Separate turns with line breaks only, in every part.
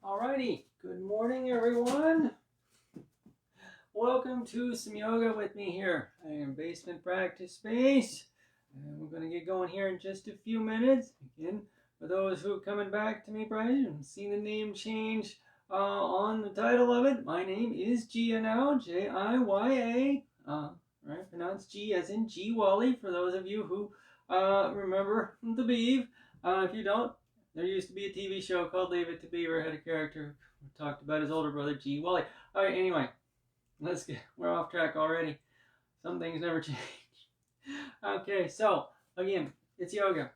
Alrighty, good morning everyone. Welcome to some yoga with me here. I am Basement Practice Space. And we're going to get going here in just a few minutes. Again, for those who are coming back to me, Brian, and see the name change on the title of it. My name is Jiya now, Jiya. Right, pronounced G as in G Wally, for those of you who remember the Beav. If you don't, there used to be a TV show called Leave It to Beaver. Had a character who talked about his older brother, G Wally. All right, anyway, we're off track already. Some things never change. Okay, so again, it's yoga.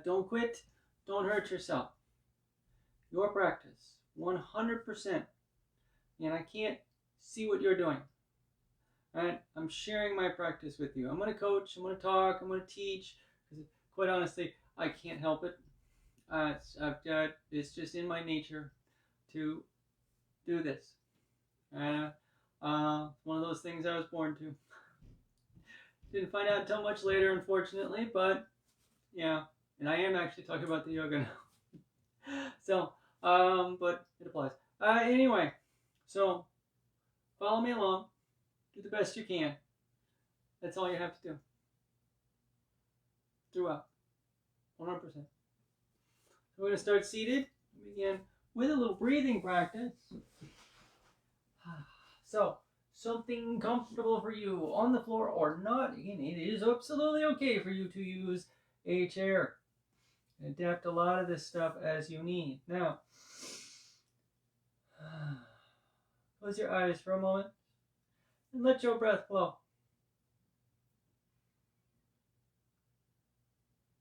Don't quit. Don't hurt yourself. Your practice, 100%. And I can't see what you're doing. Right? I'm sharing my practice with you. I'm going to coach. I'm going to talk. I'm going to teach. Because quite honestly, I can't help it. It's just in my nature to do this. One of those things I was born to. Didn't find out until much later, unfortunately, but yeah. And I am actually talking about the yoga now. So, but it applies. Anyway, so follow me along. Do the best you can. That's all you have to do. Throughout. 100%. So we're going to start seated. We begin with a little breathing practice. So, something comfortable for you on the floor or not. Again, it is absolutely okay for you to use a chair. Adapt a lot of this stuff as you need. Now, close your eyes for a moment and let your breath flow.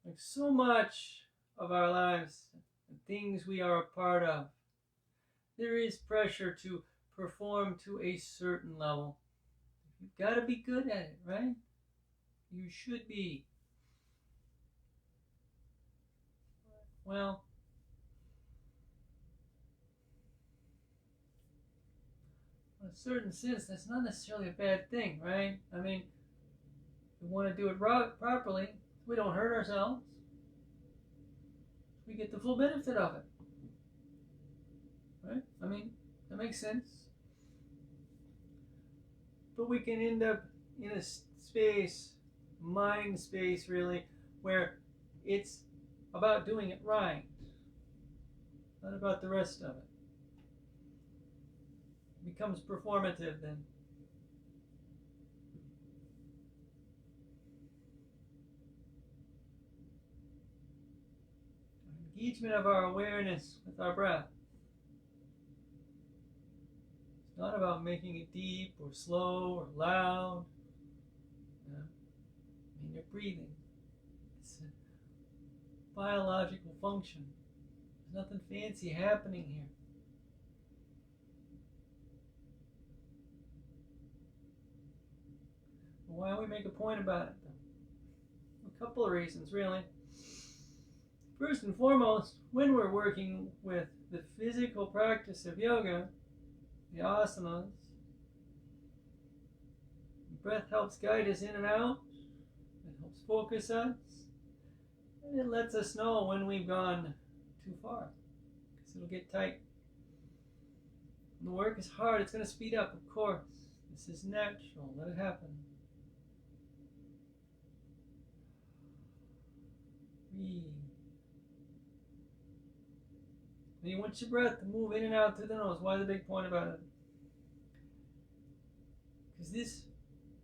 Like so much of our lives, the things we are a part of, there is pressure to perform to a certain level. You've got to be good at it, right? You should be. Well, in a certain sense, that's not necessarily a bad thing, right? I mean, we want to do it properly. We don't hurt ourselves. We get the full benefit of it. Right? I mean, that makes sense. But we can end up in a space, mind space really, where it's about doing it right, not about the rest of it. It becomes performative then. Engagement of our awareness with our breath. It's not about making it deep or slow or loud. You're breathing. It's a biological function. There's nothing fancy happening here. Why don't we make a point about it, though? A couple of reasons, really. First and foremost, when we're working with the physical practice of yoga, the asanas, the breath helps guide us in and out. It helps focus us. And it lets us know when we've gone too far, because it'll get tight. When the work is hard, it's going to speed up, of course. This is natural. Let it happen. Breathe. And you want your breath to move in and out through the nose. Why the big point about it? Because this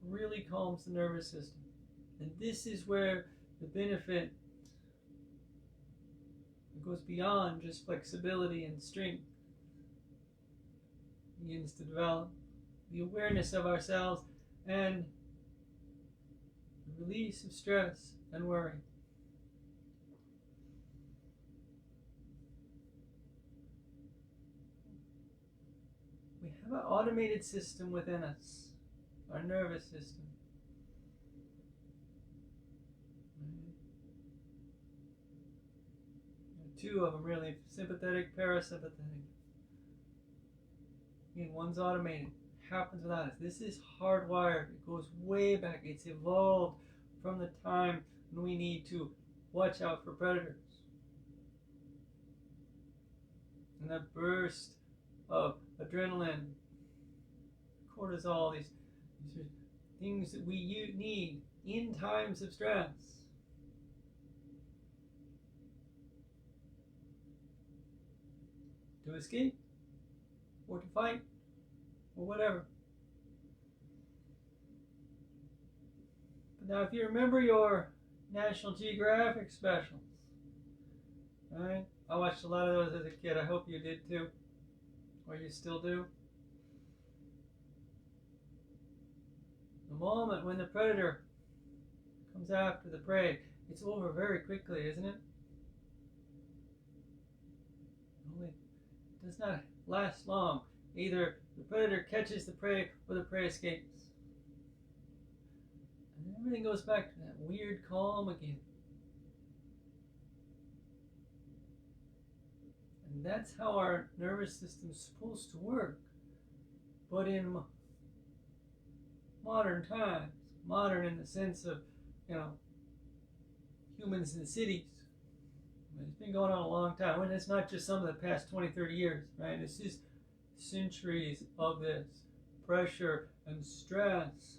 really calms the nervous system. And this is where the benefit goes beyond just flexibility and strength. Begins to develop the awareness of ourselves and the release of stress and worry. We have an automated system within us, our nervous system. Two of them really, sympathetic, parasympathetic. Again, one's automated, happens without us. This is hardwired. It goes way back. It's evolved from the time when we need to watch out for predators. and that burst of adrenaline, cortisol, these are things that we need in times of stress. To escape, or to fight, or whatever. But now if you remember your National Geographic specials, alright? I watched a lot of those as a kid. I hope you did too. Or you still do. The moment when the predator comes after the prey, it's over very quickly, isn't it? Only it does not last long. Either the predator catches the prey or the prey escapes. And everything goes back to that weird calm again. And that's how our nervous system is supposed to work. But in modern times, modern in the sense of, humans in cities, it's been going on a long time. And it's not just some of the past 20, 30 years, right? It's just centuries of this pressure and stress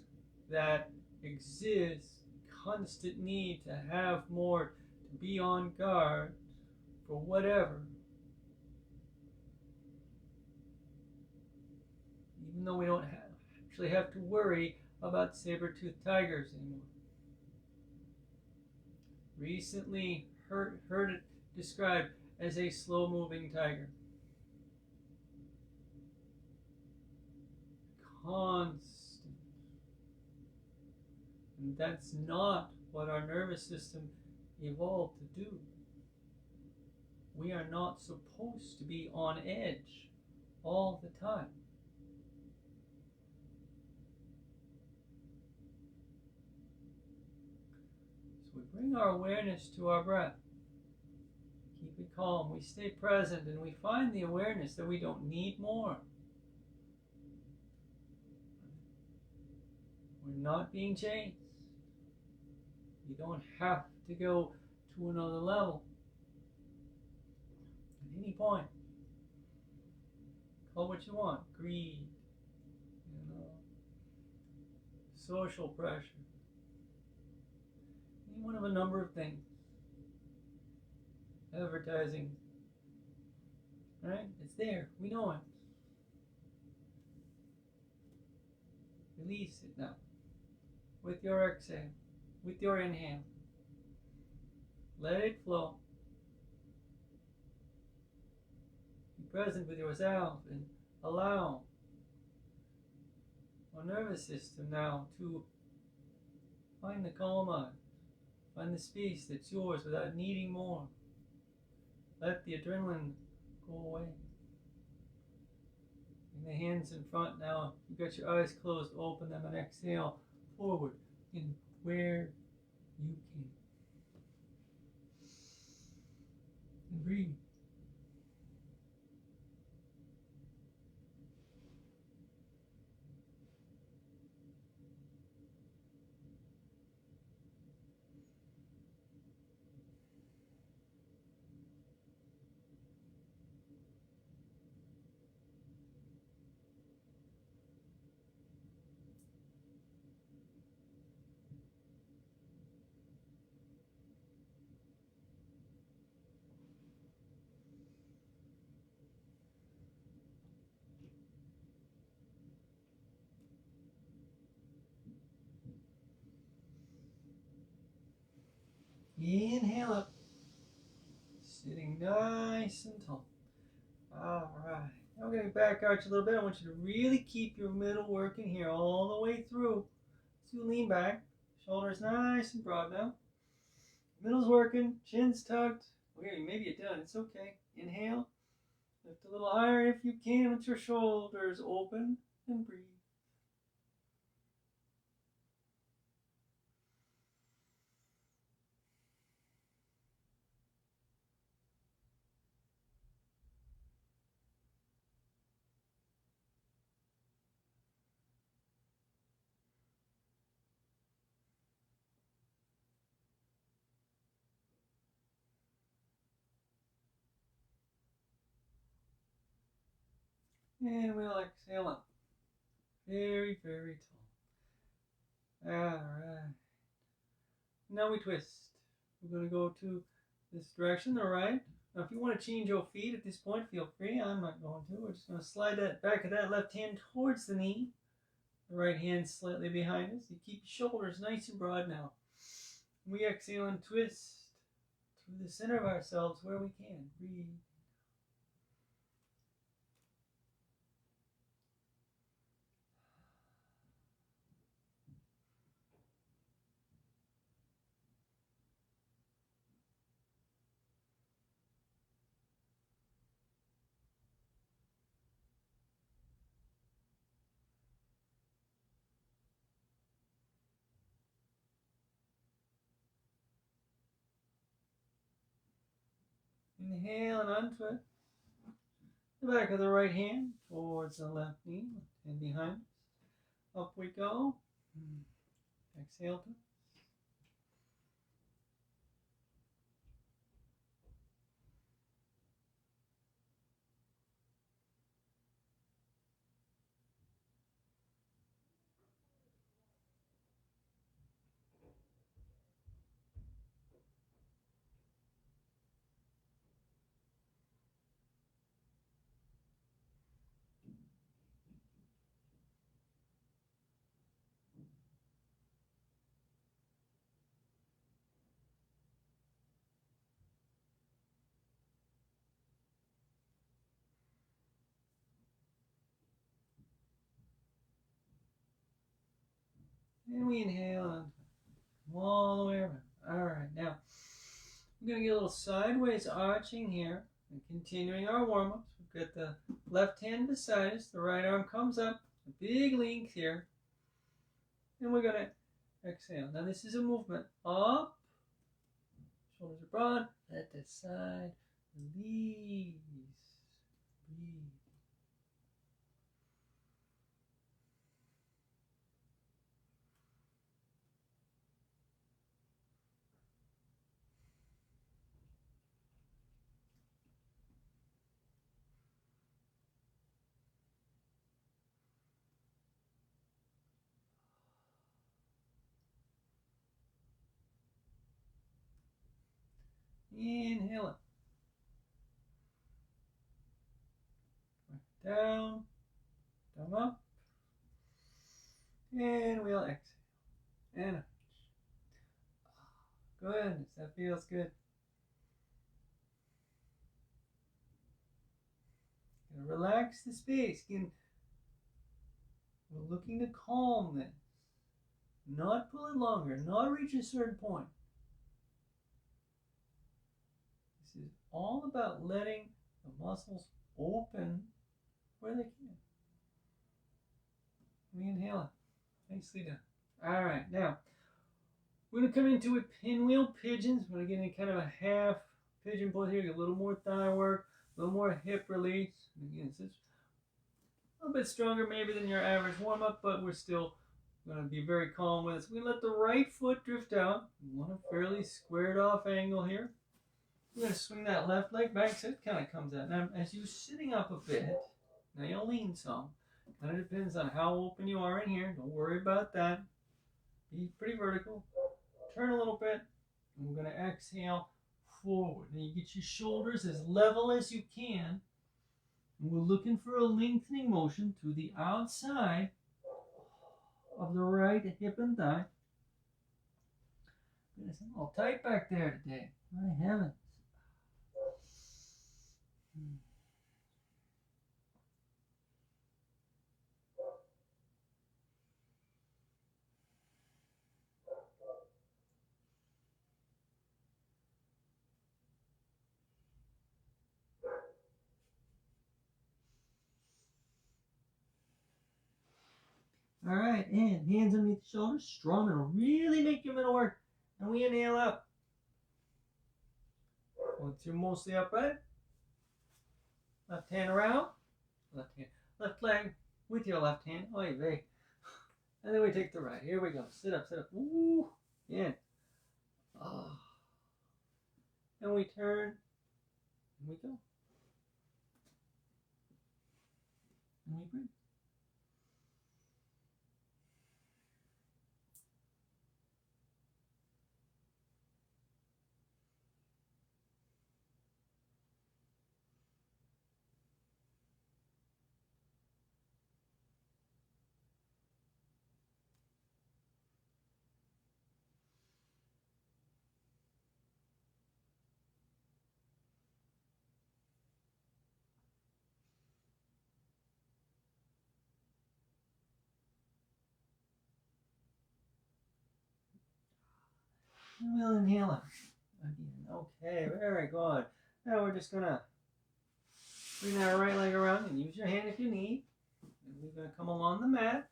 that exists, constant need to have more, to be on guard for whatever. Even though we don't actually have to worry about saber-toothed tigers anymore. Recently heard it described as a slow-moving tiger. Constant. And that's not what our nervous system evolved to do. We are not supposed to be on edge all the time. So we bring our awareness to our breath. Keep it calm. We stay present and we find the awareness that we don't need more. We're not being chased. You don't have to go to another level at any point. Call what you want. Greed, social pressure, any one of a number of things. Advertising, right? It's there. We know it. Release it now. With your exhale, with your inhale. Let it flow. Be present with yourself and allow our nervous system now to find the calm mind, find the space that's yours without needing more. Let the adrenaline go away. Bring the hands in front now. You've got your eyes closed, open them and exhale forward in where you can. And breathe. Inhale up, sitting nice and tall. Alright, now we're going to back arch a little bit. I want you to really keep your middle working here all the way through. So lean back, shoulders nice and broad now. Middle's working, chin's tucked. Okay, maybe you're done, it's okay. Inhale, lift a little higher if you can with your shoulders open and breathe. And we'll exhale up. Very, very tall. Alright. Now we twist. We're going to go to this direction, the right. Now if you want to change your feet at this point, feel free. I'm not going to. We're just going to slide that back of that left hand towards the knee. The right hand slightly behind us. You keep your shoulders nice and broad now. We exhale and twist to the center of ourselves where we can. Breathe. Inhale and untwist. The back of the right hand towards the left knee and behind us. Up we go. Exhale. And we inhale and come all the way around. Alright, now we're going to get a little sideways arching here and continuing our warm-ups. We've got the left hand beside us, the right arm comes up, a big length here, and we're going to exhale. Now this is a movement up, shoulders are broad, let the side release, breathe. Inhale it. Down, thumb up, and we'll exhale. And goodness, that feels good. Gonna relax the space. Again, we're looking to calm this. Not pull it longer, not reach a certain point. This is all about letting the muscles open where they can. We inhale it. Nicely done. Alright, now we're going to come into it pinwheel pigeons. We're going to get in kind of a half pigeon pose here. Get a little more thigh work, a little more hip release. And again, it's a little bit stronger maybe than your average warm-up, but we're still going to be very calm with it. So we're going to let the right foot drift out. We want a fairly squared off angle here. We're going to swing that left leg back so it kind of comes out. Now, as you're sitting up a bit, now you'll lean some. Kind of depends on how open you are in here. Don't worry about that. Be pretty vertical. Turn a little bit. And we're going to exhale forward. Now you get your shoulders as level as you can. And we're looking for a lengthening motion to the outside of the right hip and thigh. Goodness, I'm all tight back there today. My heavens. All right, and hands underneath the shoulders, strong, and really make your middle work. And we inhale up. Once you're mostly upright, left hand around, left leg with your left hand. Oy vey. And then we take the right. Here we go. Sit up, sit up. Ooh, in. Oh. And we turn, and we go. And we breathe. And we'll inhale it again. Okay, very good. Now we're just gonna bring that right leg around and use your hand if you need. And we're gonna come along the mat.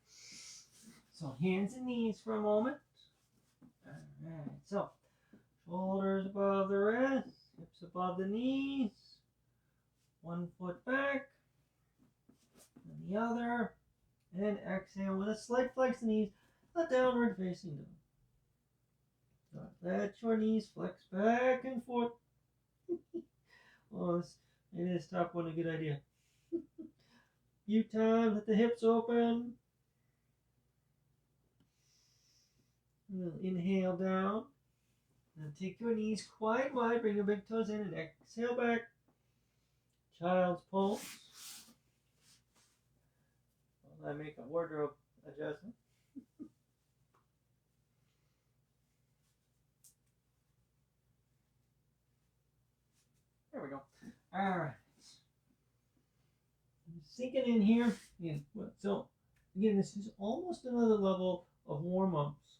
So hands and knees for a moment. Alright, so shoulders above the wrists, hips above the knees, 1 foot back, and the other, and exhale with a slight flex the knees, a downward facing dog. Let your knees flex back and forth. Oh, maybe this top one a good idea. Few times, let the hips open. We'll inhale down. And take your knees quite wide. Bring your big toes in and exhale back. Child's pose. While I make a wardrobe adjustment. There we go. All right. Sinking in here. Yeah. So again, this is almost another level of warm-ups.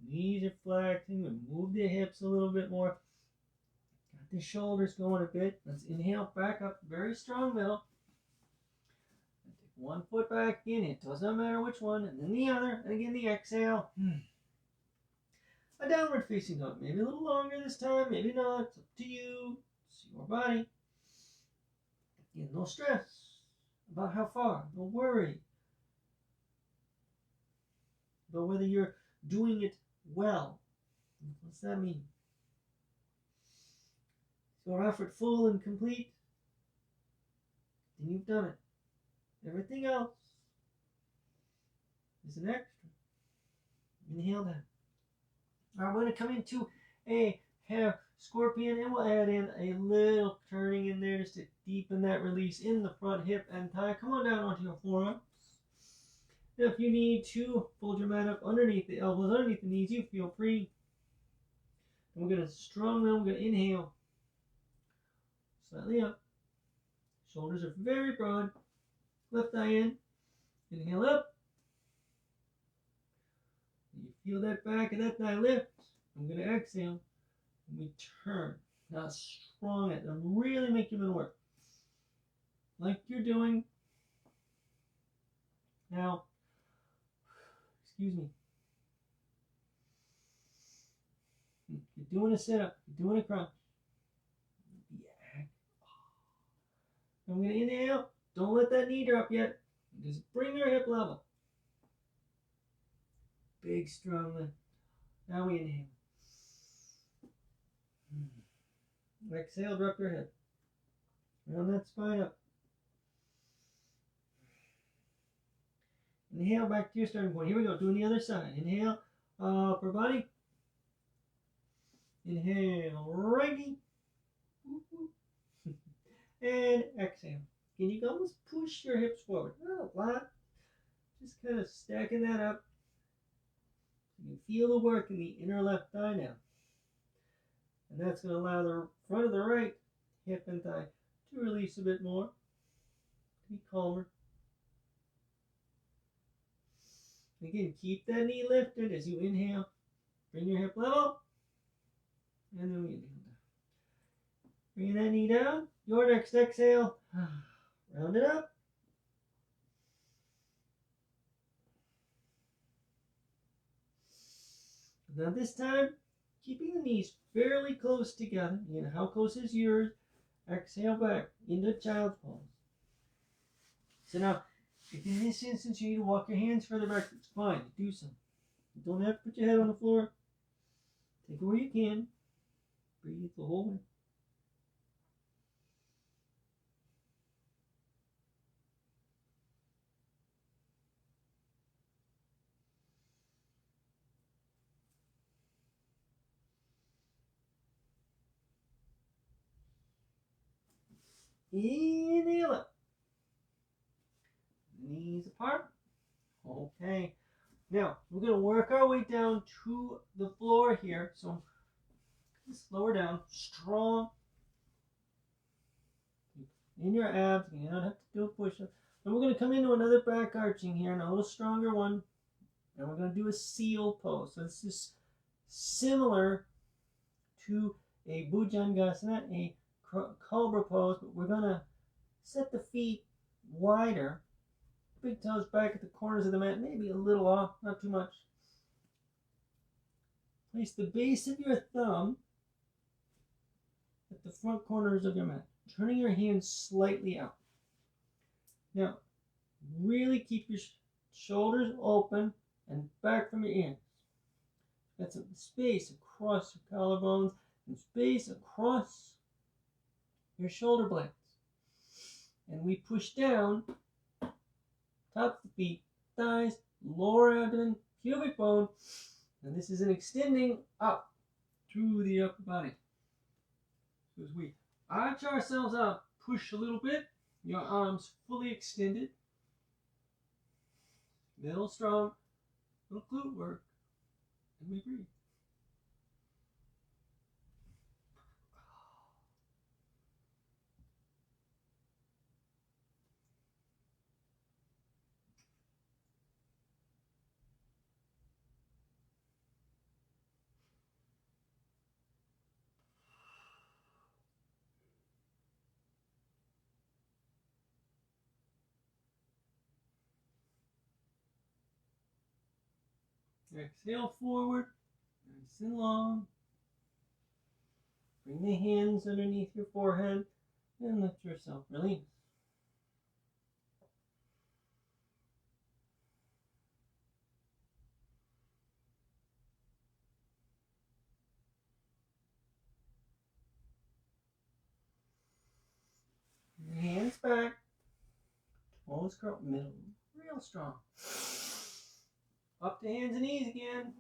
Knees are flexing. We move the hips a little bit more. Got the shoulders going a bit. Let's inhale back up. Very strong middle. Take 1 foot back in. It doesn't matter which one. And then the other. And again, the exhale. A downward facing dog. Maybe a little longer this time. Maybe not. It's up to you. It's your body. Again, no stress about how far. No worry about whether you're doing it well. What's that mean? Is your effort full and complete? Then you've done it. Everything else is an extra. Inhale down. All right, we're going to come into a half scorpion, and we'll add in a little turning in there just to deepen that release in the front hip and thigh. Come on down onto your forearms. Now, if you need to fold your mat up underneath the elbows, underneath the knees, you feel free. And we're going to strongly, we're going to inhale slightly up. Shoulders are very broad. Left thigh in. Inhale up. You feel that back of that thigh lift. I'm going to exhale. And we turn. Now strong it. And really make your middle work. Like you're doing now. Excuse me. You're doing a sit-up. You're doing a crunch. I'm going to inhale. Don't let that knee drop yet. Just bring your hip level. Big, strong lift. Now we inhale. Exhale, drop your hip. Round that spine up. Inhale back to your starting point. Here we go. Doing the other side. Inhale, upper body. Inhale, right knee. And exhale. Can you almost push your hips forward? Not a lot. Just kind of stacking that up. You can feel the work in the inner left thigh now. And that's going to allow the front of the right hip and thigh to release a bit more. To be calmer. Again, keep that knee lifted as you inhale. Bring your hip level. And then we inhale down. Bring that knee down. Your next exhale. Round it up. Now this time, keeping the knees fairly close together. Again, how close is yours? Exhale back into child's pose. So now, if in this instance you need to walk your hands further back, it's fine. Do so. You don't have to put your head on the floor. Take it where you can. Breathe the whole way. Inhale up. Knees apart. Okay. Now, we're going to work our way down to the floor here. So, slow her down. Strong. In your abs. You don't have to do a push-up. Then we're going to come into another back arching here, and a little stronger one. And we're going to do a seal pose. So this is similar to a Bhujangasana, a cobra pose, but we're going to set the feet wider. Big toes back at the corners of the mat, maybe a little off, not too much. Place the base of your thumb at the front corners of your mat, turning your hands slightly out. Now, really keep your shoulders open and back from your ears. Got some space across your collarbones and space across your shoulder blades. And we push down, top of the feet, thighs, lower abdomen, pubic bone. And this is an extending up through the upper body. So as we arch ourselves up, push a little bit, your arms fully extended, middle strong, little glute work, and we breathe. Exhale forward, nice and long. Bring the hands underneath your forehead and let yourself release. Your hands back, toes curl, middle, real strong. Up to hands and knees again.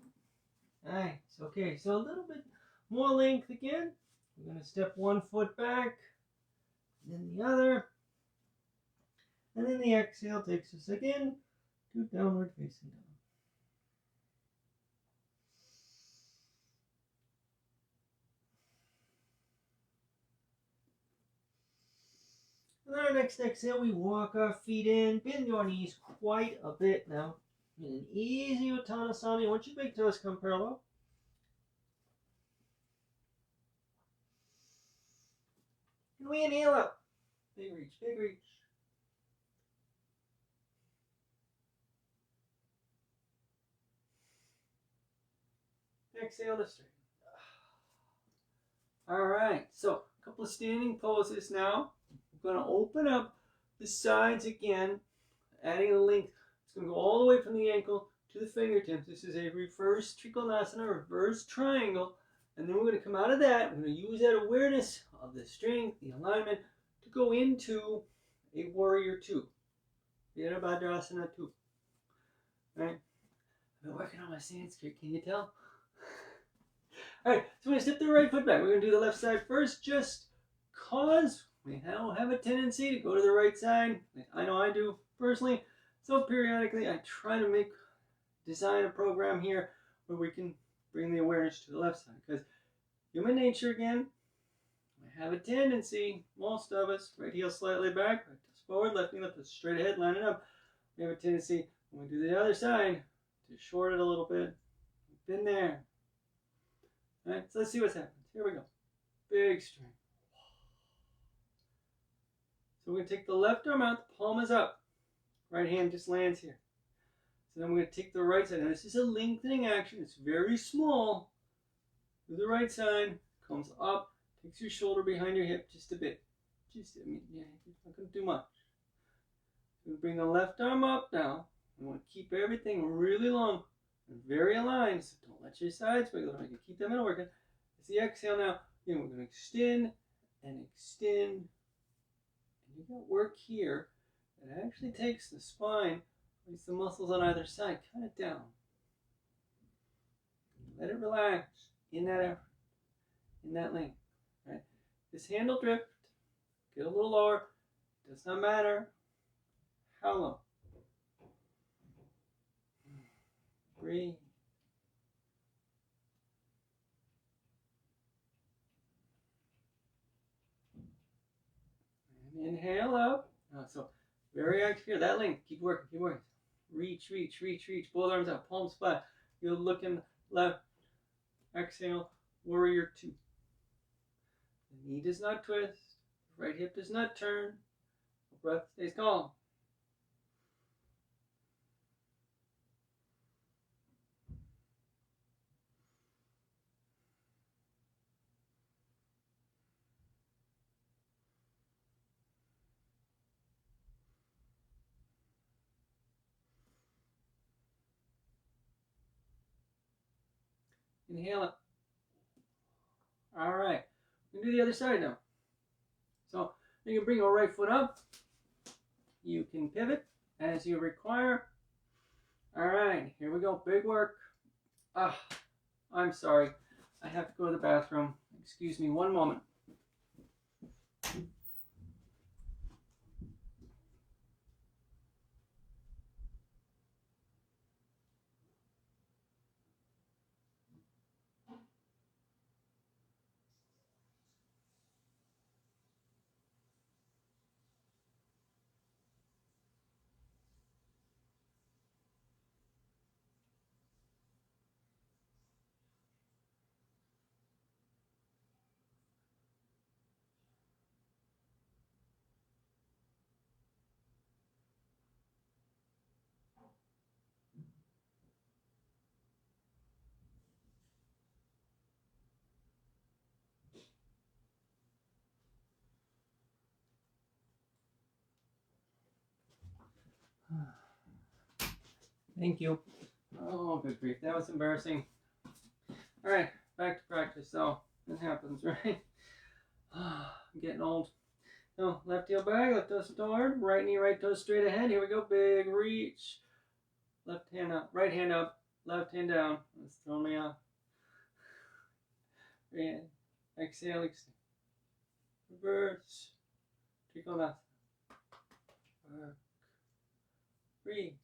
Nice. Okay, so a little bit more length again. We're going to step one foot back, then the other. And then the exhale takes us again to downward facing dog. And our next exhale, we walk our feet in, bend your knees quite a bit now. In an easy Uttanasana, once your big toes come parallel. And we inhale up. Big reach, big reach. Exhale to straighten. All right, so a couple of standing poses now. We're going to open up the sides again, adding a length. It's going to go all the way from the ankle to the fingertips. This is a reverse Trikonasana, reverse triangle. And then we're going to come out of that. We're going to use that awareness of the strength, the alignment, to go into a warrior two. Virabhadrasana 2. Right? I've been working on my Sanskrit, can you tell? Alright, so we're going to step the right foot back. We're going to do the left side first, just cause we have a tendency to go to the right side. I know I do personally. So periodically I try to design a program here where we can bring the awareness to the left side. Because human nature again, we have a tendency, most of us, right heel slightly back, right toes forward, left knee left, straight ahead, line it up. We have a tendency when we do the other side to short it a little bit. We've been there. Alright, so let's see what's happening. Here we go. Big strength. So we're going to take the left arm out, the palm is up. Right hand just lands here. So then we're going to take the right side. Now this is a lengthening action. It's very small. Do the right side, comes up, takes your shoulder behind your hip just a bit. You're not going to do much. So we bring the left arm up now. We want to keep everything really long and very aligned. So don't let your sides wiggle. Make it keep that middle working. It's the exhale now. Again, we're going to extend and extend. And you got work here that actually takes the spine, place the muscles on either side, cut it down. Let it relax in that effort, in that length. Right? This handle drift Get a little lower. Does not matter how low. Breathe. And inhale up. So very active here. That length. Keep working. Keep working. Reach, reach, reach, reach. Both arms out. Palms flat. You're looking left. Exhale. Warrior two. The knee does not twist. Right hip does not turn. The breath stays calm. Inhale up. All right. We're going to do the other side now. So you can bring your right foot up. You can pivot as you require. All right. Here we go. Big work. I'm sorry. I have to go to the bathroom. Excuse me one moment. Thank you. Oh, good grief. That was embarrassing. All right, back to practice. So, it happens, right? I'm getting old. No, left heel back, left toe forward, right knee, right toe straight ahead. Here we go. Big reach. Left hand up, right hand up, left hand down. That's throwing me off. And exhale, extend. Reverse. Trikonasana. Work. Breathe.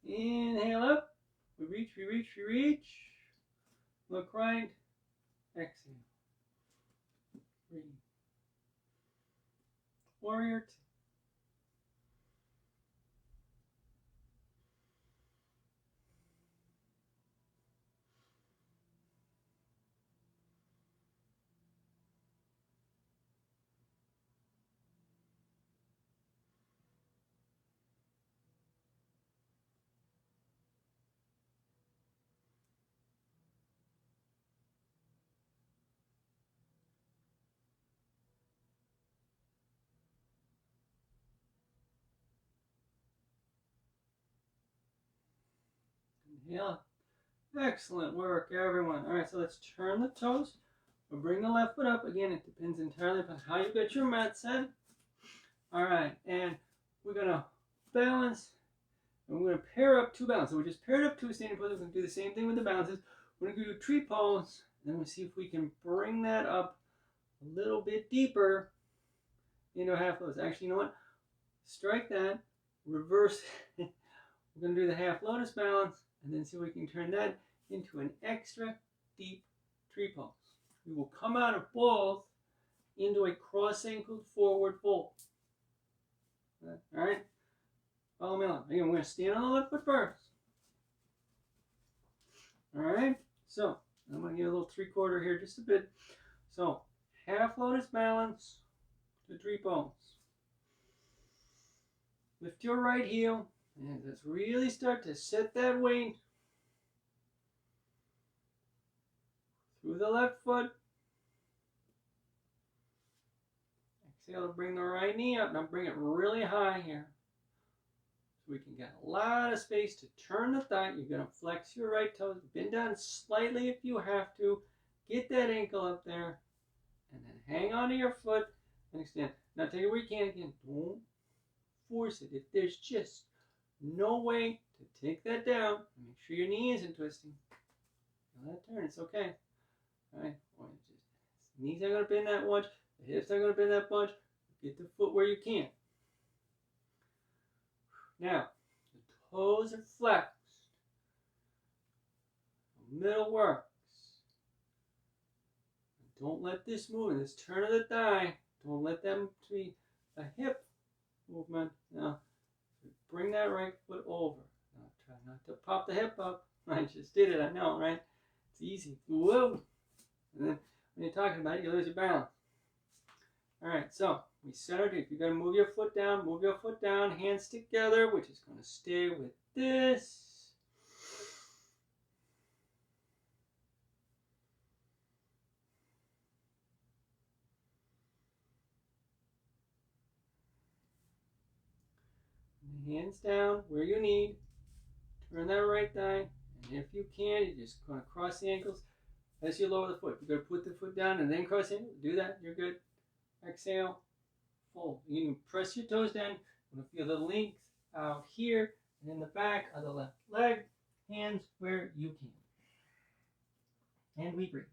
Inhale up. We reach, we reach, we reach. Look right. Exhale. Breathe. Warrior two. Inhale. Excellent work, everyone. All right, so let's turn the toes. We'll bring the left foot up. Again, it depends entirely upon how you get your mat set. All right, and we're going to balance. And we're going to pair up two balances. So we just paired up two standing poses. We're going to do the same thing with the balances. We're going to do tree pose. And then we'll see if we can bring that up a little bit deeper into a half lotus. Actually, you know what? Strike that. Reverse it. We're going to do the half lotus balance. And then see if we can turn that into an extra deep tree pose. We will come out of both into a cross-ankled forward fold. All right? Follow me along. Again, we're going to stand on the left foot first. All right? So, I'm going to get a little three-quarter here just a bit. So, half lotus balance to tree pose. Lift your right heel. And let's really start to set that weight through the left foot. Exhale to bring the right knee up. Now bring it really high here. So we can get a lot of space to turn the thigh. You're going to flex your right toes. Bend down slightly if you have to. Get that ankle up there. And then hang onto your foot. Extend. Now take it where you can again. Don't force it. If there's just no way to take that down, make sure your knee isn't twisting. Feel that turn. It's okay. All right. Knees aren't going to bend that much. The hips aren't going to bend that much. Get the foot where you can. Now, the toes are flexed. The middle works. Don't let this move. This turn of the thigh. Don't let them be a hip movement. Now, bring that right foot over. Now, try not to pop the hip up. I just did it. I know, right? It's easy. Whoa. And then when you're talking about it, you lose your balance. All right, so we centered it. You're going to move your foot down, hands together, which is going to stay with this. Hands down where you need. Turn that right thigh. And if you can, you're just going to cross the ankles as you lower the foot. You're going to put the foot down and then cross the ankle. Do that. You're good. Exhale. Fold. You can press your toes down. You're going to feel the length out here and in the back of the left leg. Hands where you can. And we breathe.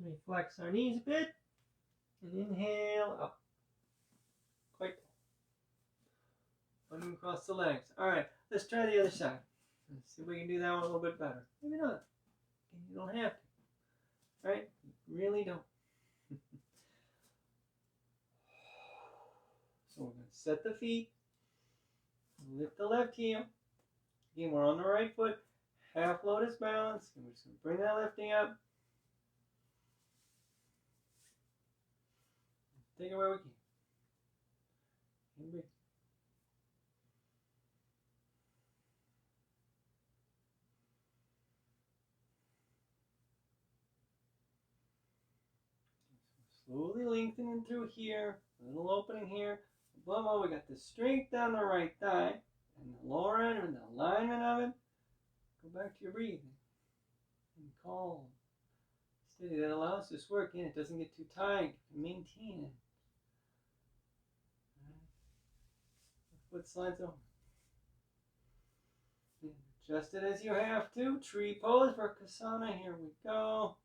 We flex our knees a bit and inhale up. Quite tall. Across the legs. All right, let's try the other side. Let's see if we can do that one a little bit better. Maybe not. You don't have to. All right? You really don't. So we're going to set the feet. Lift the left heel. Again, we're on the right foot. Half lotus balance. And we're just going to bring that lifting up. Take it where we can. And breathe. Slowly lengthening through here. A little opening here. Above all, we got the strength down the right thigh. And the lower end and the alignment of it. Go back to your breathing. And calm. Steady. That allows this work in. It doesn't get too tight. You can maintain it. Foot slides over. Adjust it as you have to. Tree pose for Kasana. Here we go.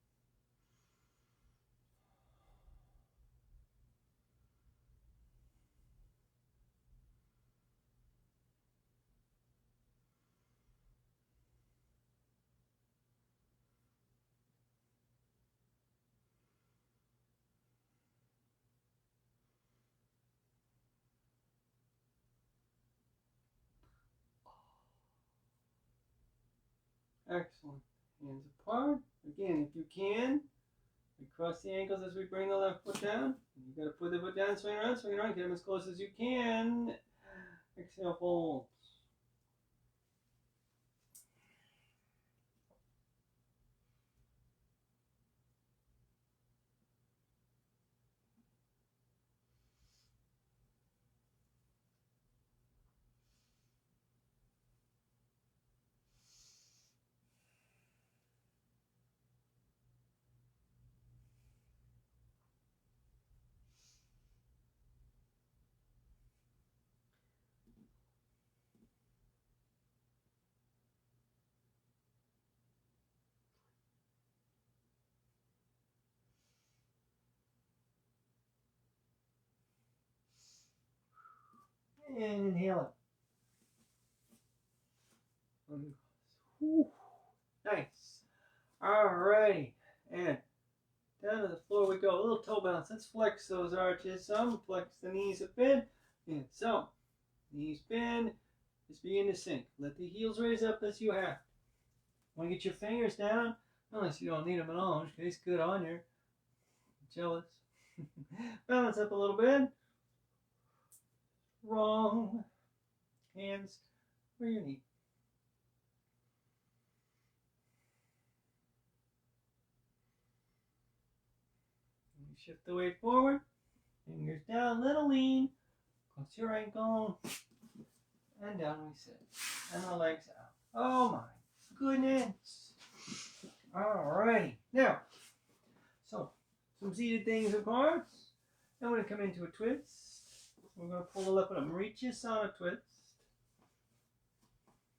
Excellent. Hands apart. Again, if you can, we cross the ankles as we bring the left foot down. You got to put the foot down, swing around, get them as close as you can. Exhale, fold. And inhale it. Nice. Alrighty. And down to the floor we go. A little toe bounce. Let's flex those arches some. Flex the knees a bit. And so, knees bend. Just begin to sink. Let the heels raise up as you have. Want to get your fingers down? Unless you don't need them at all. In which case, good on you. Jealous. Balance up a little bit. wrong. Hands where you need. Shift the weight forward. Fingers down, little lean. Cross your ankle. And down we sit. And the legs out. Oh my goodness. Alrighty. Now, so some seated things, of course. I'm going to come into a twist. We're going to pull the left foot up. Reach this on a twist.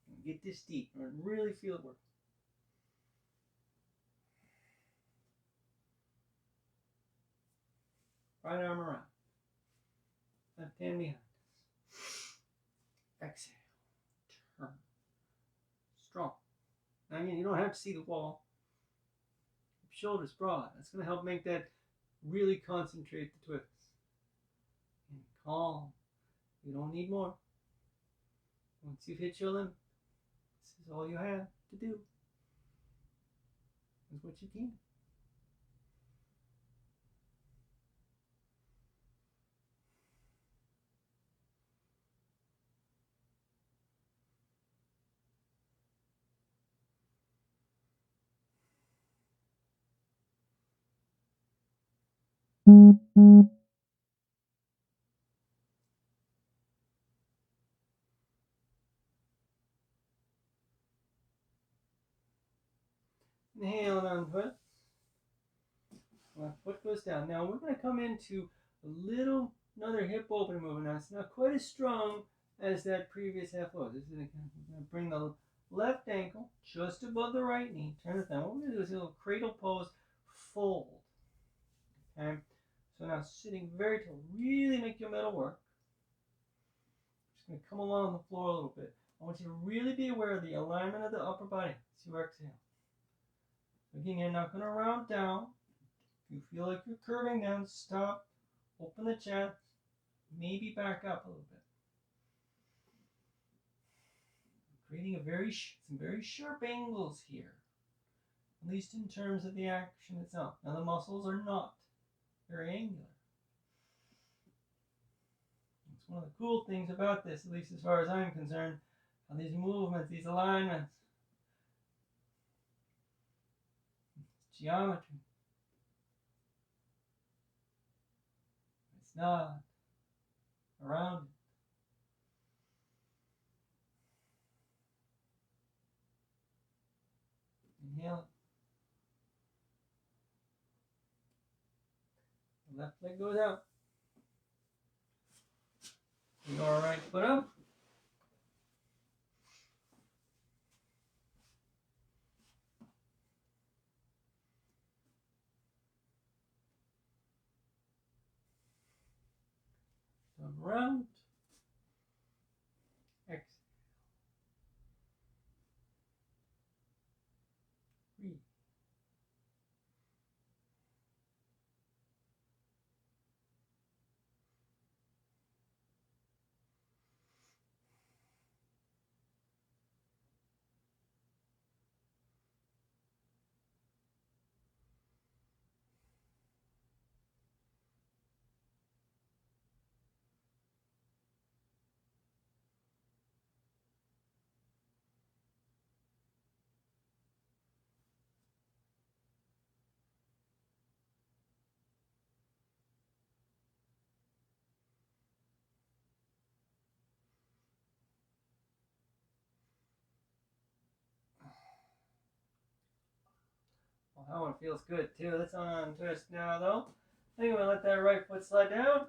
And get this deep. And really feel it work. Right arm around. Left hand behind us. Exhale. Turn. Strong. Now again, you don't have to see the wall. Shoulders broad. That's going to help make that really concentrate the twist. And calm. You don't need more. Once you've hit your limit, this is all you have to do. Is what you can. Inhale and untwist. Left foot goes down. Now we're going to come into another hip opening movement. Now it's not quite as strong as that previous half was. This is going to bring the left ankle just above the right knee. Turn it down. What we're going to do is a little cradle pose, fold. Okay. So now sitting very tall. Really make your middle work. Just going to come along the floor a little bit. I want you to really be aware of the alignment of the upper body as you exhale. Again, you're not going to round down. If you feel like you're curving down, stop, open the chest, maybe back up a little bit. Creating some very sharp angles here, at least in terms of the action itself. Now the muscles are not very angular. It's one of the cool things about this, at least as far as I'm concerned, how these movements, these alignments, geometry. It's not around it. Inhale. The left leg goes out. Your right foot up. Around. Exhale. Breathe. Well, that one feels good too. Let's untwist now though. I think I'm going to let that right foot slide down.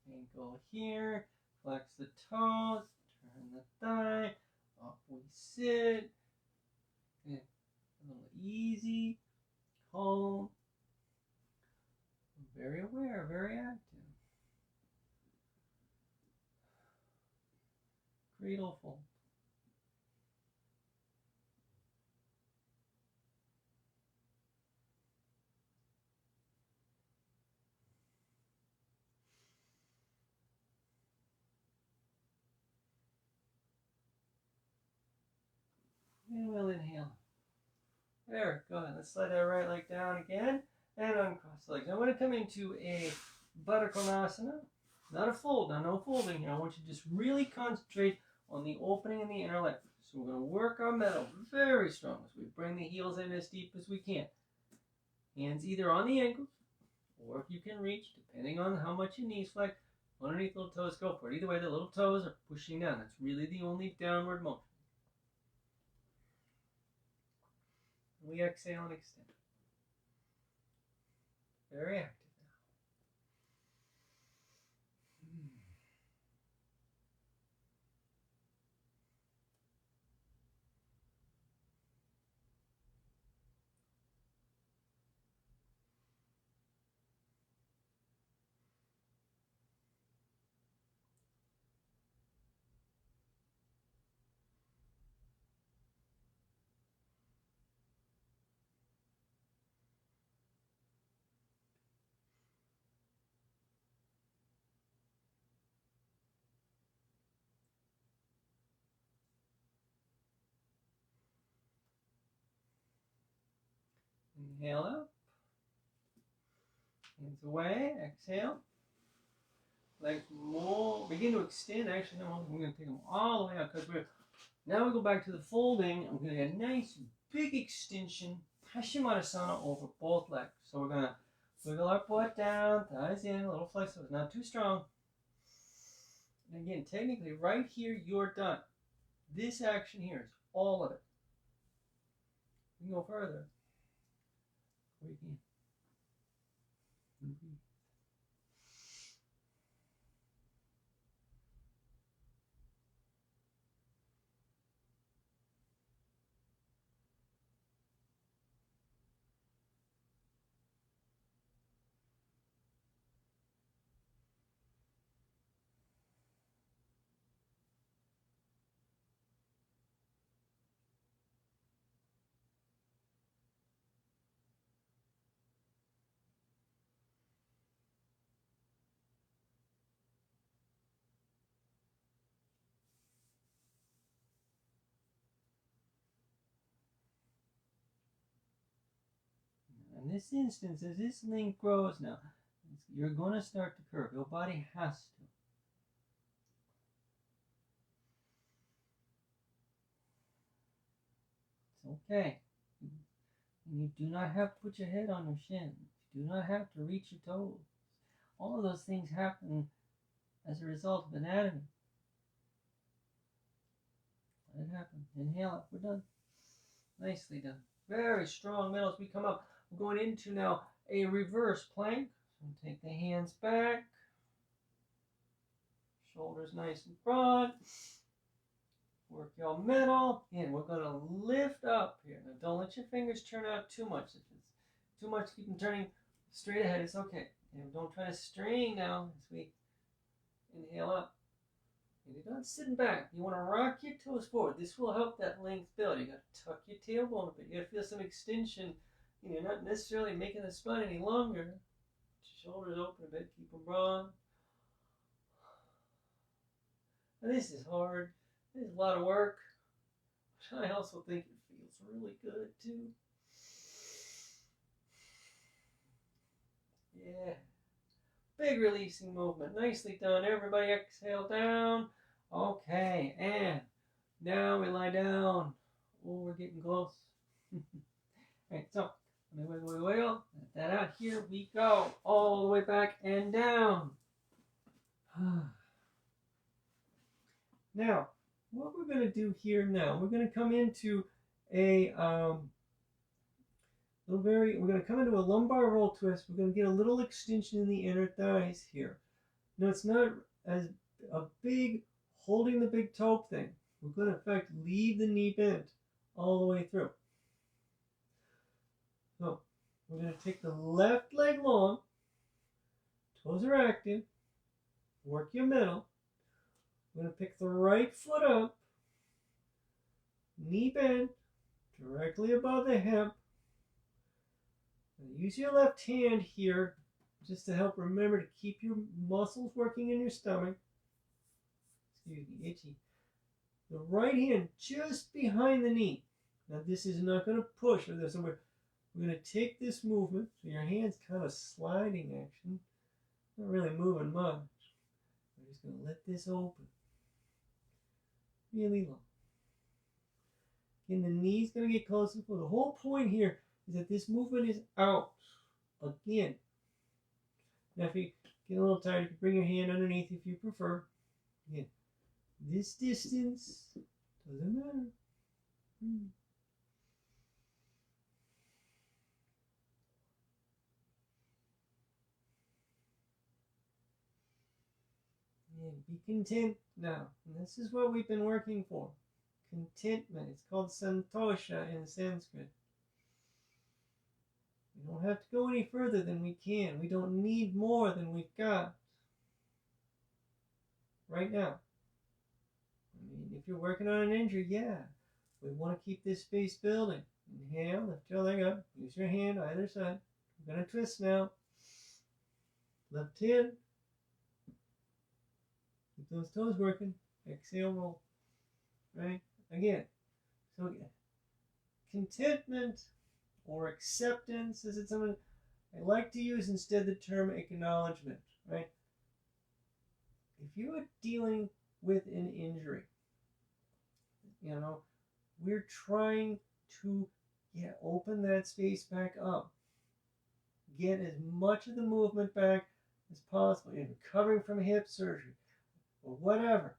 Ankle here. Flex the toes. Turn the thigh. Up we sit. And a little easy. Calm. Very aware. Very active. Cradle fold. And we'll inhale. There, go ahead. Let's slide that right leg down again and uncross the legs. Now I'm going to come into a Baddha Konasana. Not a fold. Now, no folding here. I want you to just really concentrate on the opening in the inner leg. So we're going to work our metal very strong as we bring the heels in as deep as we can. Hands either on the ankles, or if you can reach, depending on how much your knees flex, underneath little toes, go for it. Either way, the little toes are pushing down. That's really the only downward motion. We exhale and extend. Very active now. Inhale up. Hands away. Exhale. Legs more. Begin to extend. Actually, no, we're going to take them all the way out because now we go back to the folding. I'm going to get a nice big extension. Hashimoto-sana over both legs. So we're going to wiggle our butt down, thighs in, a little flex so it's not too strong. And again, technically, right here, you're done. This action here is all of it. You can go further. We can. In this instance, as this link grows now, you're going to start to curve. Your body has to. It's okay. And you do not have to put your head on your shins. You do not have to reach your toes. All of those things happen as a result of anatomy. Let it happen. Inhale up. We're done. Nicely done. Very strong middle as we come up. We're going into now a reverse plank. So take the hands back. Shoulders nice and broad. Work your middle. Again, we're going to lift up here. Now, don't let your fingers turn out too much. If it's too much, keep them turning straight ahead. It's okay. And don't try to strain now as we inhale up. And you're not sitting back. You want to rock your toes forward. This will help that length build. You got to tuck your tailbone a bit. You got to feel some extension. You're not necessarily making the spine any longer. Your shoulders open a bit. Keep them broad. And this is hard. This is a lot of work. But I also think it feels really good too. Yeah. Big releasing movement. Nicely done. Everybody exhale down. Okay. And now we lie down. Oh, we're getting close. Alright, so wiggle. Let that out. Here we go. All the way back and down. Now, what we're going to do here now, we're going to come into a we're going to come into a lumbar roll twist. We're going to get a little extension in the inner thighs here. Now, it's not as a big holding the big toe thing. We're going to, in fact, leave the knee bent all the way through. So, we're going to take the left leg long. Toes are active. Work your middle. We're going to pick the right foot up. Knee bent directly above the hip. Use your left hand here just to help remember to keep your muscles working in your stomach. Excuse me, itchy. The right hand just behind the knee. Now this is not going to push or this. We're going to take this movement. So your hand's kind of sliding action. Not really moving much. just going to let this open really long. Again, the knee's going to get closer. The whole point here is that this movement is out. Again. Now, if you get a little tired, you can bring your hand underneath if you prefer. Again, this distance doesn't matter. And be content now. And this is what we've been working for. Contentment. It's called santosha in Sanskrit. We don't have to go any further than we can. We don't need more than we've got right now. I mean, if you're working on an injury, yeah, we want to keep this space building. Inhale, lift your leg up, use your hand either side. We're going to twist now. Left hand. Keep those toes working. Exhale, roll. Right? Again. So again, contentment or acceptance, is it something I like to use instead the term acknowledgement, right? If you are dealing with an injury, you know, we're trying to open that space back up. Get as much of the movement back as possible. You're recovering from hip surgery or whatever.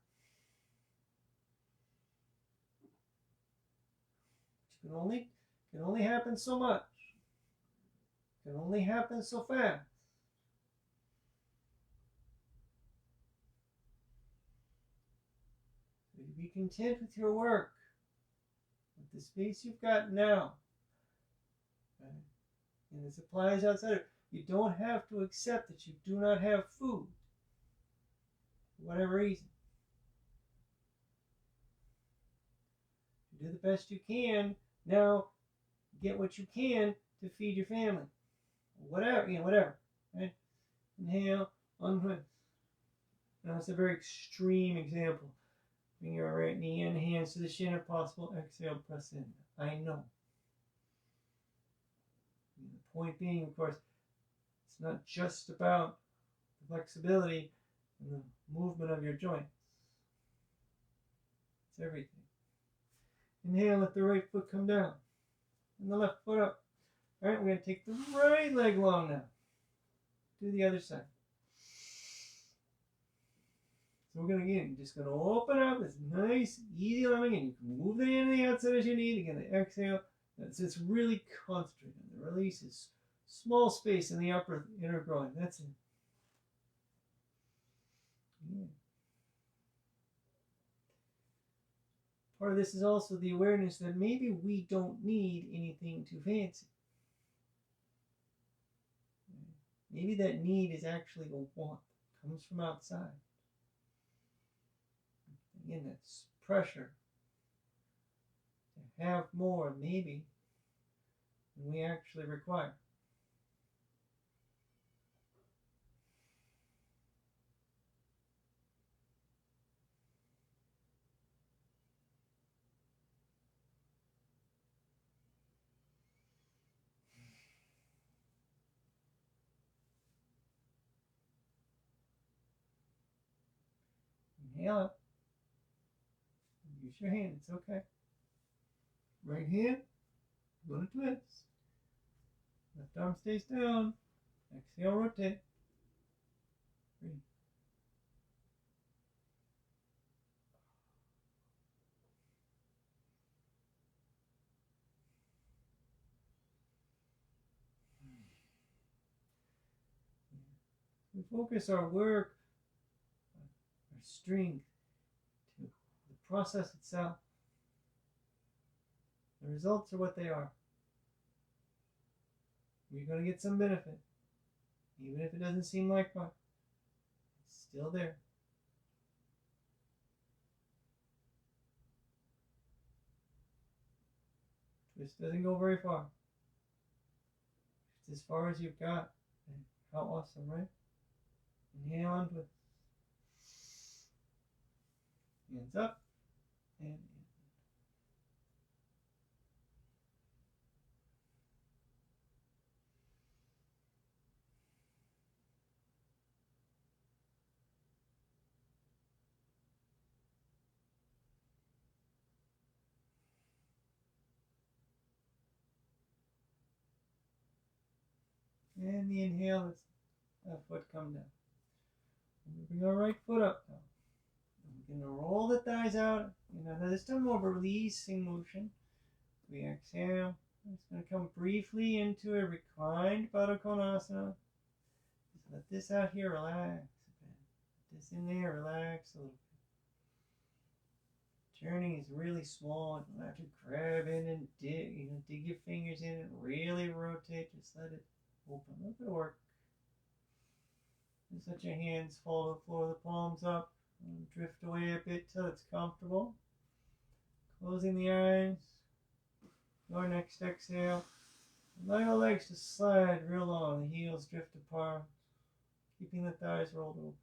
Which can only happen so much. Can only happen so fast. So you be content with your work, with the space you've got now. Okay? And this applies outside of it. You don't have to accept that you do not have food, for whatever reason. You do the best you can. Now, get what you can to feed your family. Whatever, whatever. Right? Inhale, untwist. Now, it's a very extreme example. Bring your right knee and hands to the shin if possible. Exhale, press in. I know. And the point being, of course, it's not just about the flexibility and the movement of your joints. It's everything. Inhale, let the right foot come down. And the left foot up. Alright, we're going to take the right leg long now. Do the other side. So we're going to, again, just going to open up. It's nice, easy lemming, and you can move the hand to the outside as you need. Again, the exhale. It's really concentrated. The release is small space in the upper inner groin. That's it. Yeah. Part of this is also the awareness that maybe we don't need anything too fancy. Maybe that need is actually a want. It comes from outside. Again, that's pressure to have more, maybe, than we actually require. Inhale up. Use your hand, it's okay. Right hand, going to twist. Left arm stays down. Exhale, rotate. Breathe. We focus our work, our strength, to the process itself. The results are what they are. You're going to get some benefit. Even if it doesn't seem like much, it's still there. Twist doesn't go very far. It's as far as you've got. How awesome, right? Inhale on twist. Hands up and in. And the inhale, let's left foot come down. And we bring our right foot up now. We're going to roll the thighs out. Now this time more of a releasing motion. We exhale. I'm just going to come briefly into a reclined Baddha Konasana. Just let this out here relax a bit. Let this in there, relax a little bit. Turning is really small. You don't have to grab in and dig your fingers in and really rotate. Just let it open. A little bit of work. Just let your hands fall to the floor, the palms up, and drift away a bit till it's comfortable. Closing the eyes. Your next exhale. Allow your legs to slide real low. The heels drift apart. Keeping the thighs rolled over.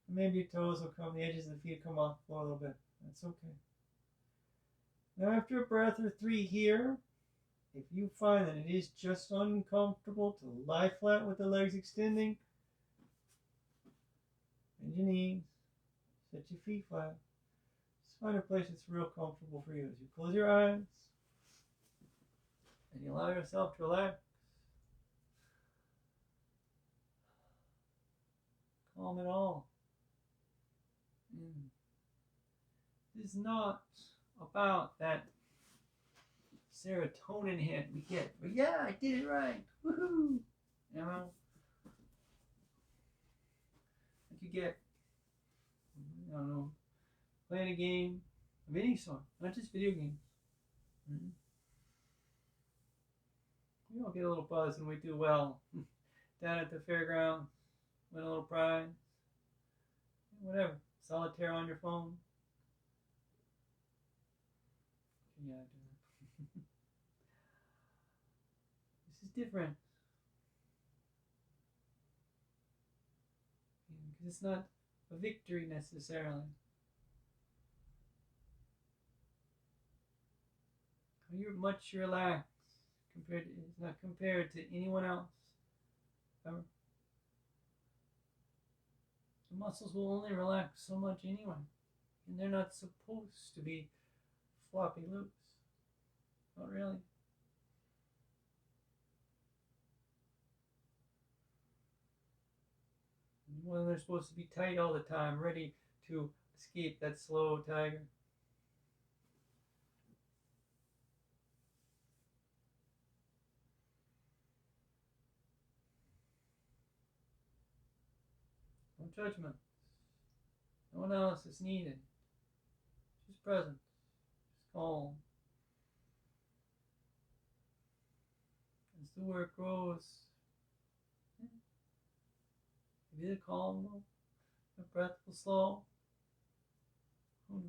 And maybe your toes will come, the edges of the feet come off the floor a little bit. That's okay. Now after a breath or 3 here, if you find that it is just uncomfortable to lie flat with the legs extending, bend your knees, set your feet flat. Just find a place that's real comfortable for you. As you close your eyes, and you allow yourself to relax. Calm it all. This is not about that serotonin hit we get. But yeah, I did it right. Woohoo! Like you get, I don't know, playing a game of any sort, not just video games. We all get a little buzz when we do well. Down at the fairground, win a little prize. Whatever. Solitaire on your phone. Yeah, I do that. This is different. Because it's not a victory necessarily. You're much relaxed. It's not compared to anyone else. Ever. The muscles will only relax so much anyway. And they're not supposed to be floppy loose. Not really. Well, they're supposed to be tight all the time, ready to escape that slow tiger. No judgment. No analysis needed. Just presence. Just calm. As the work grows, maybe the calm will, the breath will slow. Who knows?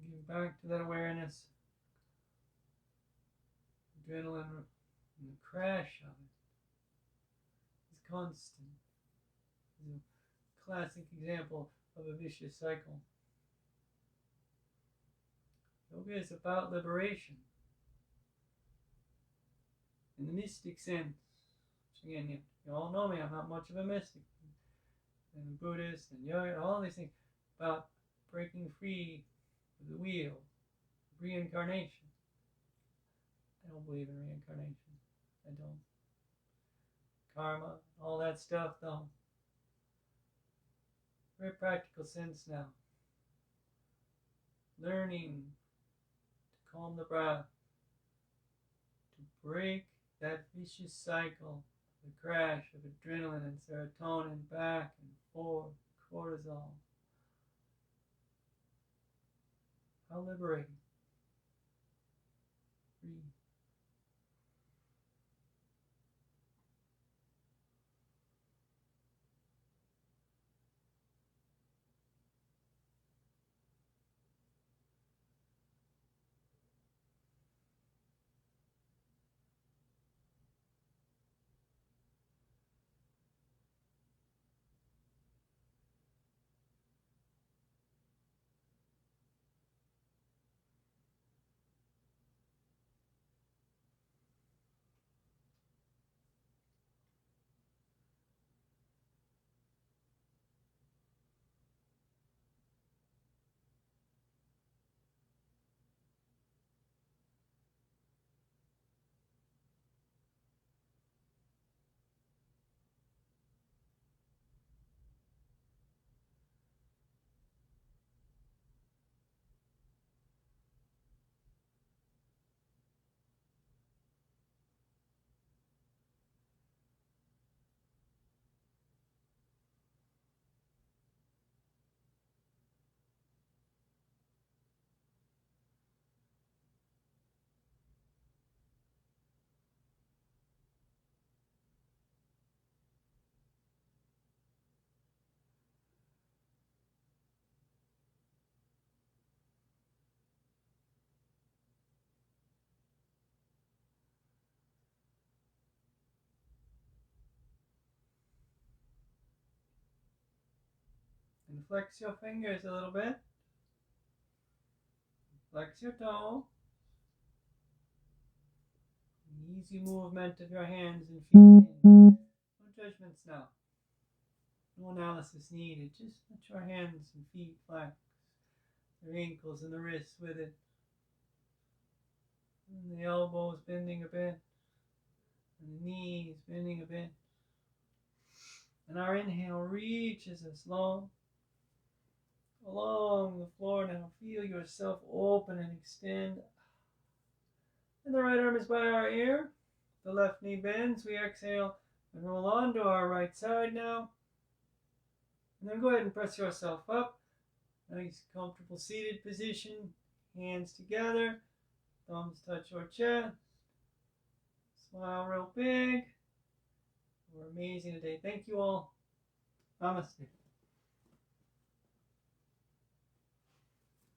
Get back to that awareness. Adrenaline and the crash of it is constant. It's a classic example of a vicious cycle. Yoga is about liberation. In the mystic sense. So again, you all know me, I'm not much of a mystic. And a Buddhist and yoga, all these things about breaking free of the wheel, reincarnation. I don't believe in reincarnation. I don't. Karma, all that stuff, though. Very practical sense now. Learning to calm the breath, to break that vicious cycle, the crash of adrenaline and serotonin back and forth, cortisol. How liberating. Free. can flex your fingers a little bit. Flex your toe. Easy movement of your hands and feet. No judgments now. No analysis needed. Just let your hands and feet flex. Your ankles and the wrists with it. And the elbows bending a bit. And the knees bending a bit. And our inhale reaches us long along the floor. Now feel yourself open and extend. And the right arm is by our ear. The left knee bends. We exhale and roll onto our right side now. And then go ahead and press yourself up. Nice, comfortable seated position. Hands together. Thumbs touch your chest. Smile real big. We're amazing today. Thank you all. Namaste.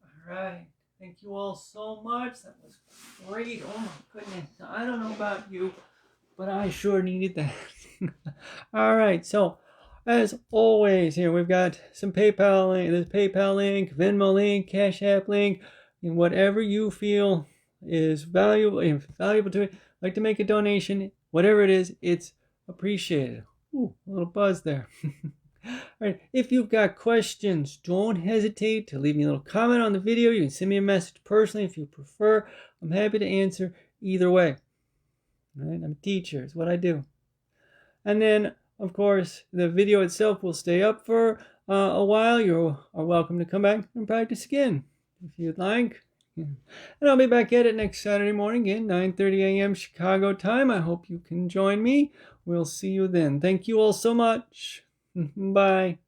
All right. Thank you all so much. That was great. Oh my goodness. I don't know about you, but I sure needed that. All right. So, as always, here we've got some PayPal link. There's PayPal link, Venmo link, CashApp link, and whatever you feel is valuable to it. Like to make a donation, whatever it is, it's appreciated. Ooh, a little buzz there. All right, if you've got questions, don't hesitate to leave me a little comment on the video. You can send me a message personally if you prefer. I'm happy to answer either way. All right, I'm a teacher, is what I do. And then, of course, the video itself will stay up for a while. You are welcome to come back and practice again if you'd like. And I'll be back at it next Saturday morning again, 9:30 a.m. Chicago time. I hope you can join me. We'll see you then. Thank you all so much. Bye.